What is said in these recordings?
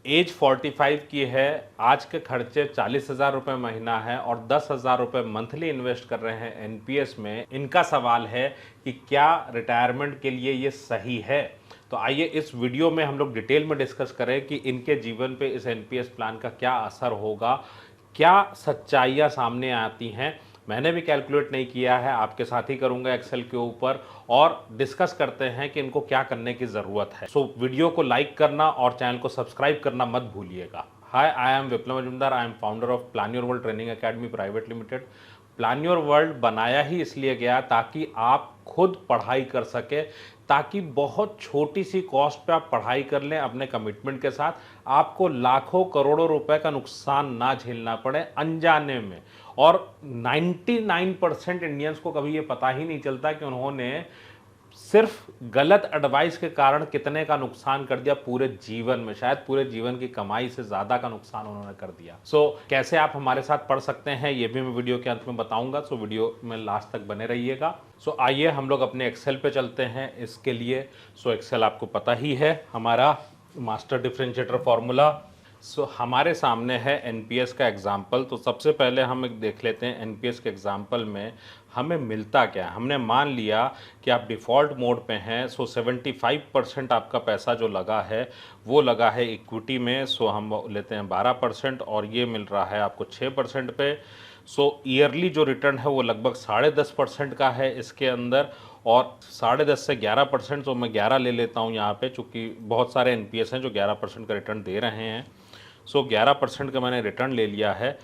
As 45 की है, आज के खर्चे 40,000 रुपये महीना है और 10,000 रुपये मंथली इन्वेस्ट कर रहे हैं एनपीएस में। इनका सवाल है कि क्या रिटायरमेंट के लिए ये सही है। तो आइए इस वीडियो में हम लोग डिटेल में डिस्कस करें कि इनके जीवन पे इस एनपीएस प्लान का क्या असर होगा, क्या सच्चाइयाँ सामने आती हैं। मैंने भी कैलकुलेट नहीं किया है, आपके साथ ही करूंगा एक्सेल के ऊपर और डिस्कस करते हैं कि इनको क्या करने की ज़रूरत है। सो वीडियो को लाइक करना और चैनल को सब्सक्राइब करना मत भूलिएगा। Hi, I am Viplav Majumdar, I am founder of plan your world training academy private limited. Plan your world बनाया ही इसलिए गया ताकि आप खुद पढ़ाई कर सके, ताकि बहुत छोटी सी कॉस्ट पे आप पढ़ाई कर लें अपने कमिटमेंट के साथ, आपको लाखों करोड़ों रुपए का नुकसान ना झेलना पड़े अनजाने में। और 99% इंडियंस को कभी ये पता ही नहीं चलता कि उन्होंने सिर्फ गलत एडवाइस के कारण कितने का नुकसान कर दिया पूरे जीवन में, शायद पूरे जीवन की कमाई से ज़्यादा का नुकसान उन्होंने कर दिया। कैसे आप हमारे साथ पढ़ सकते हैं ये भी मैं वीडियो के अंत में बताऊंगा। वीडियो में लास्ट तक बने रहिएगा। आइए हम लोग अपने एक्सेल पे चलते हैं। इसके लिए एक्सेल आपको पता ही है, हमारा मास्टर डिफरेंशिएटर फॉर्मूला। हमारे सामने है एनपीएस का एग्जाम्पल। तो सबसे पहले हम एक देख लेते हैं एनपीएस के एग्जाम्पल में हमें मिलता क्या है। हमने मान लिया कि आप डिफ़ॉल्ट मोड पे हैं। 75% आपका पैसा जो लगा है वो लगा है इक्विटी में। हम लेते हैं 12% और ये मिल रहा है आपको 6% पे। ईयरली जो रिटर्न है वो लगभग 10.5% का है इसके अंदर, और 10.5 से 11%। तो मैं 11 ले लेता हूँ यहाँ पे, चूँकि बहुत सारे एनपीएस हैं जो 11% का रिटर्न दे रहे हैं। 11% का मैंने रिटर्न ले लिया है।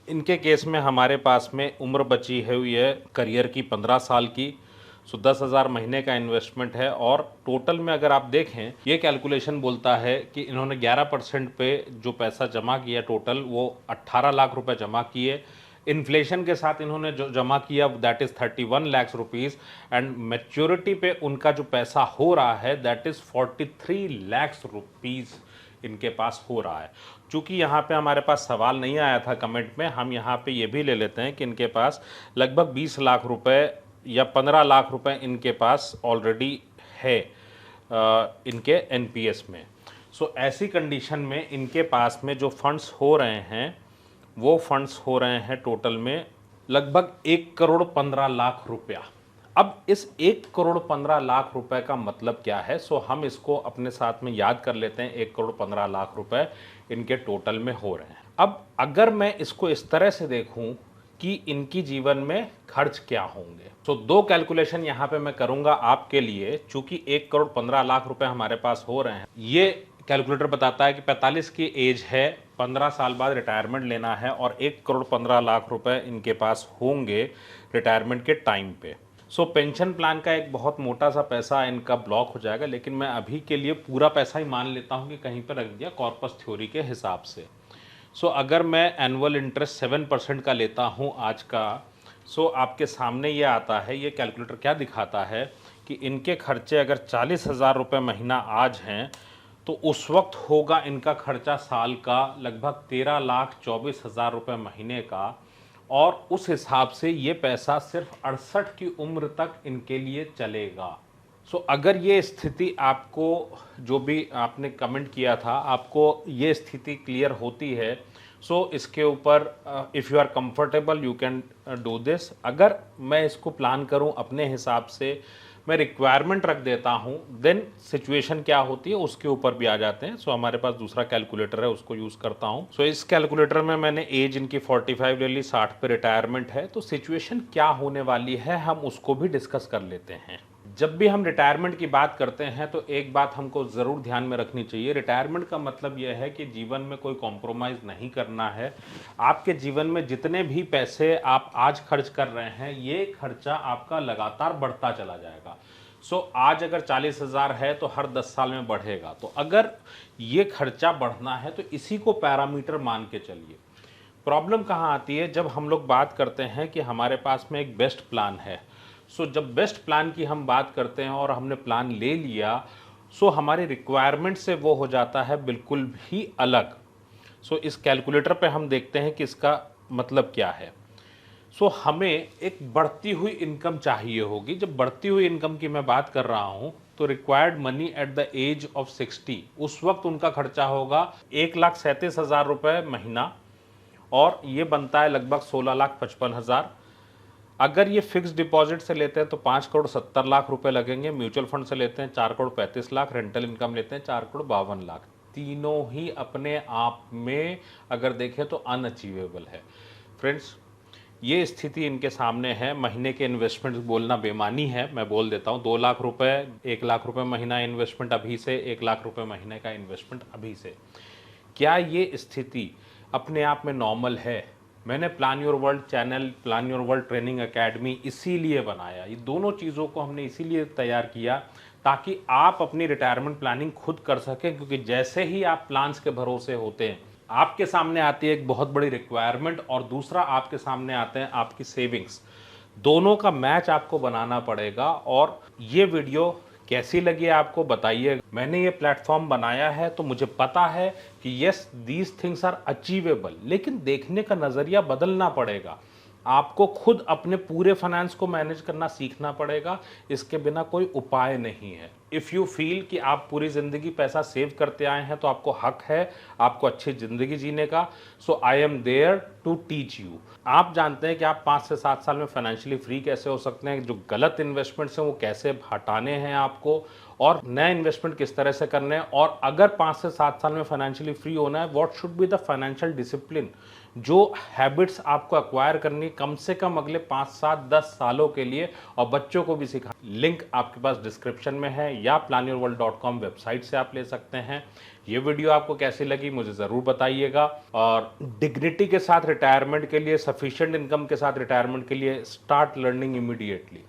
इनके केस में हमारे पास में उम्र बची है हुई है करियर की 15 साल की। 10,000 महीने का इन्वेस्टमेंट है और टोटल में अगर आप देखें, ये कैलकुलेशन बोलता है कि इन्होंने 11% पे जो पैसा जमा किया टोटल वो 18 लाख रुपए जमा किए। इन्फ्लेशन के साथ इन्होंने जो जमा किया that is 31 lakh rupees, and maturity पे उनका जो पैसा हो रहा है दैट इज़ 43 लाख रुपीज़ इनके पास हो रहा है। चूँकि यहाँ पे हमारे पास सवाल नहीं आया था कमेंट में, हम यहाँ पे ये भी ले लेते हैं कि इनके पास लगभग 20 लाख रुपए या 15 लाख रुपए इनके पास ऑलरेडी है इनके एनपीएस में। ऐसी कंडीशन में इनके पास में जो फंड्स हो रहे हैं वो फंड्स हो रहे हैं टोटल में लगभग 1,15,00,000 रुपया। अब इस 1,15,00,000 रुपए का मतलब क्या है? हम इसको अपने साथ में याद कर लेते हैं। 1,15,00,000 रुपए इनके टोटल में हो रहे हैं। अब अगर मैं इसको इस तरह से देखूं कि इनकी जीवन में खर्च क्या होंगे, दो कैलकुलेशन यहाँ पे मैं करूंगा आपके लिए। चूंकि 1,15,00,000 रुपए हमारे पास हो रहे हैं, ये कैलकुलेटर बताता है कि 45 की एज है, 15 साल बाद रिटायरमेंट लेना है और 1,15,00,000 रुपए इनके पास होंगे रिटायरमेंट के टाइम पे। पेंशन प्लान का एक बहुत मोटा सा पैसा इनका ब्लॉक हो जाएगा, लेकिन मैं अभी के लिए पूरा पैसा ही मान लेता हूँ कि कहीं पर रख दिया कॉर्पस थ्योरी के हिसाब से। अगर मैं एनुअल इंटरेस्ट 7% का लेता हूँ आज का, आपके सामने ये आता है, ये कैलकुलेटर क्या दिखाता है कि इनके खर्चे अगर 40,000 रुपये महीना आज हैं तो उस वक्त होगा इनका खर्चा साल का लगभग 13,24,000 रुपये महीने का। और उस हिसाब से ये पैसा सिर्फ 68 की उम्र तक इनके लिए चलेगा। अगर ये स्थिति आपको, जो भी आपने कमेंट किया था, आपको ये स्थिति क्लियर होती है, इसके ऊपर if you are comfortable you can do this. अगर मैं इसको प्लान करूं अपने हिसाब से, मैं रिक्वायरमेंट रख देता हूं, देन सिचुएशन क्या होती है उसके ऊपर भी आ जाते हैं। हमारे पास दूसरा कैलकुलेटर है, उसको यूज़ करता हूं। इस कैलकुलेटर में मैंने एज इनकी 45 ले ली, 60 पे रिटायरमेंट है। तो सिचुएशन क्या होने वाली है हम उसको भी डिस्कस कर लेते हैं। जब भी हम रिटायरमेंट की बात करते हैं तो एक बात हमको ज़रूर ध्यान में रखनी चाहिए। रिटायरमेंट का मतलब यह है कि जीवन में कोई कॉम्प्रोमाइज़ नहीं करना है। आपके जीवन में जितने भी पैसे आप आज खर्च कर रहे हैं, ये खर्चा आपका लगातार बढ़ता चला जाएगा। आज अगर 40,000 है तो हर 10 साल में बढ़ेगा। तो अगर ये खर्चा बढ़ना है तो इसी को पैरामीटर मान के चलिए। प्रॉब्लम कहाँ आती है? जब हम लोग बात करते हैं कि हमारे पास में एक बेस्ट प्लान है। जब बेस्ट प्लान की हम बात करते हैं और हमने प्लान ले लिया, हमारी रिक्वायरमेंट से वो हो जाता है बिल्कुल भी अलग। इस कैलकुलेटर पे हम देखते हैं कि इसका मतलब क्या है। हमें एक बढ़ती हुई इनकम चाहिए होगी। जब बढ़ती हुई इनकम की मैं बात कर रहा हूँ तो required money at the age of 60, उस वक्त उनका खर्चा होगा 1,37,000 रुपये महीना, और ये बनता है लगभग 16,55,000। अगर ये फिक्स डिपॉजिट से लेते हैं तो 5,70,00,000 रुपए लगेंगे, म्यूचुअल फंड से लेते हैं 4,35,00,000, रेंटल इनकम लेते हैं 4,52,00,000। तीनों ही अपने आप में अगर देखें तो अनअचीवेबल है। फ्रेंड्स, ये स्थिति इनके सामने है। महीने के इन्वेस्टमेंट बोलना बेमानी है, मैं बोल देता हूँ। 2 लाख रुपए, 1 लाख रुपए महीना इन्वेस्टमेंट अभी से, 1 लाख रुपए महीने का इन्वेस्टमेंट अभी से। क्या ये स्थिति अपने आप में नॉर्मल है? मैंने plan your world channel, plan your world training academy इसीलिए बनाया। ये दोनों चीज़ों को हमने इसीलिए तैयार किया ताकि आप अपनी रिटायरमेंट प्लानिंग खुद कर सकें, क्योंकि जैसे ही आप प्लान्स के भरोसे होते हैं, आपके सामने आती है एक बहुत बड़ी रिक्वायरमेंट, और दूसरा आपके सामने आते हैं आपकी सेविंग्स। दोनों का मैच आपको बनाना पड़ेगा। और ये वीडियो कैसी लगी आपको बताइए। मैंने ये प्लेटफॉर्म बनाया है तो मुझे पता है कि yes, these things are achievable, लेकिन देखने का नज़रिया बदलना पड़ेगा। आपको खुद अपने पूरे फाइनेंस को मैनेज करना सीखना पड़ेगा, इसके बिना कोई उपाय नहीं है। इफ़ यू फील कि आप पूरी ज़िंदगी पैसा सेव करते आए हैं तो आपको हक है आपको अच्छी ज़िंदगी जीने का। So I am there to teach you. आप जानते हैं कि आप 5 से 7 साल में फाइनेंशियली फ्री कैसे हो सकते हैं, जो गलत इन्वेस्टमेंट्स हैं वो कैसे हटाने हैं आपको, और नए इन्वेस्टमेंट किस तरह से करने हैं। और अगर 5 से 7 साल में फाइनेंशियली फ्री होना है, what should be the financial discipline, जो हैबिट्स आपको अक्वायर करनी कम से कम अगले 5, 7, 10 सालों के लिए, और बच्चों को भी सिखा। लिंक आपके पास डिस्क्रिप्शन में है या planyourworld.com वेबसाइट से आप ले सकते हैं। ये वीडियो आपको कैसी लगी मुझे ज़रूर बताइएगा। और डिग्निटी के साथ रिटायरमेंट के लिए, सफिशिएंट इनकम के साथ रिटायरमेंट के लिए स्टार्ट लर्निंग इमीडिएटली।